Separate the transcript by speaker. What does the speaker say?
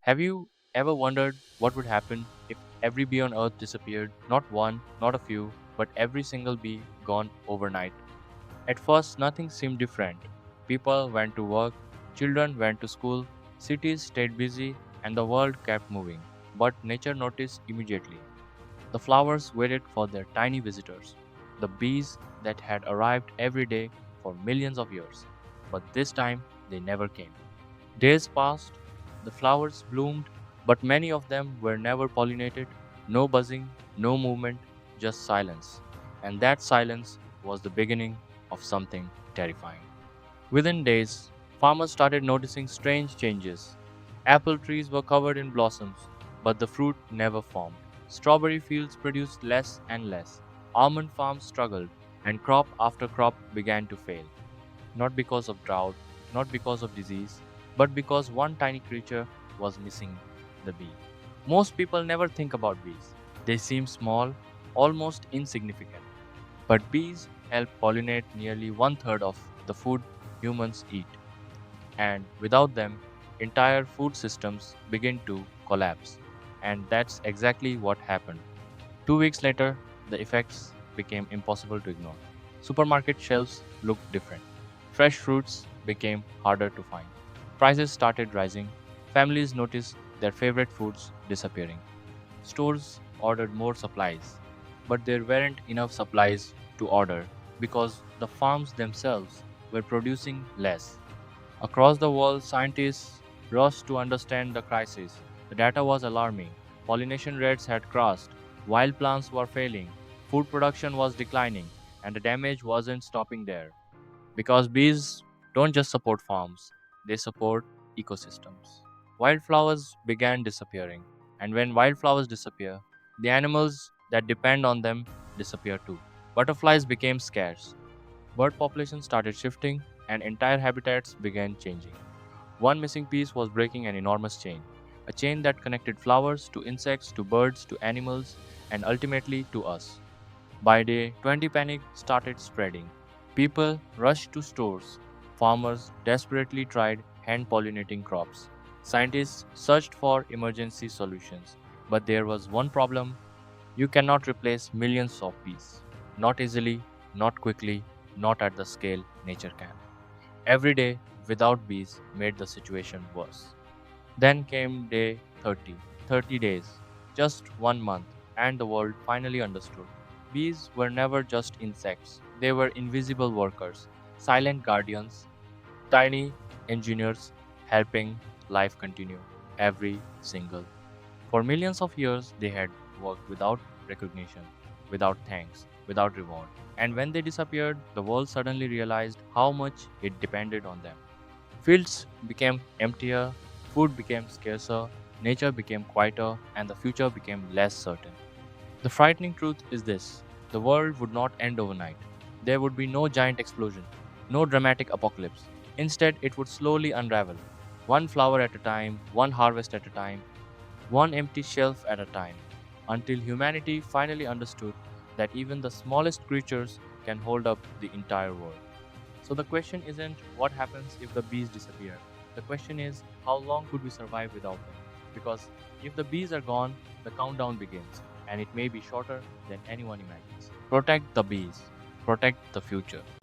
Speaker 1: Have you ever wondered what would happen if every bee on earth disappeared? Not one, not a few, but every single bee gone overnight. At first, nothing seemed different. People went to work, children went to school, cities stayed busy, and the world kept moving. But nature noticed immediately. The flowers waited for their tiny visitors, the bees that had arrived every day for millions of years. But this time, they never came. Days passed, the flowers bloomed, but many of them were never pollinated. No buzzing, no movement, just silence. And that silence was the beginning of something terrifying. Within days, farmers started noticing strange changes. Apple trees were covered in blossoms, but the fruit never formed. Strawberry fields produced less and less. Almond farms struggled, and crop after crop began to fail. Not because of drought, not because of disease, but because one tiny creature was missing, the bee. Most people never think about bees. They seem small, almost insignificant. But bees help pollinate nearly one third of the food humans eat. And without them, entire food systems begin to collapse. And that's exactly what happened. 2 weeks later, the effects became impossible to ignore. Supermarket shelves looked different. Fresh fruits became harder to find. Prices started rising. Families noticed their favorite foods disappearing. Stores ordered more supplies, but there weren't enough supplies to order because the farms themselves were producing less. Across the world, scientists rushed to understand the crisis. The data was alarming. Pollination rates had crashed, wild plants were failing, food production was declining, and the damage wasn't stopping there. Because bees don't just support farms, they support ecosystems. Wildflowers began disappearing, and when wildflowers disappear, the animals that depend on them disappear too. Butterflies became scarce, bird populations started shifting, and entire habitats began changing. One missing piece was breaking an enormous chain, a chain that connected flowers to insects to birds to animals and ultimately to us. By day 20, panic started spreading. People rushed to stores. Farmers desperately tried hand pollinating crops. Scientists searched for emergency solutions. But there was one problem: you cannot replace millions of bees. Not easily, not quickly, not at the scale nature can. Every day without bees made the situation worse. Then came day 30, 30 days, just 1 month, and the world finally understood. Bees were never just insects, they were invisible workers, silent guardians, tiny engineers helping life continue every single. For millions of years, they had worked without recognition, without thanks, without reward. And when they disappeared, the world suddenly realized how much it depended on them. Fields became emptier, food became scarcer, nature became quieter, and the future became less certain. The frightening truth is this: the world would not end overnight. There would be no giant explosion, no dramatic apocalypse. Instead, it would slowly unravel, one flower at a time, one harvest at a time, one empty shelf at a time, until humanity finally understood that even the smallest creatures can hold up the entire world. So the question isn't what happens if the bees disappear. The question is how long could we survive without them? Because if the bees are gone, the countdown begins, and it may be shorter than anyone imagines. Protect the bees, protect the future.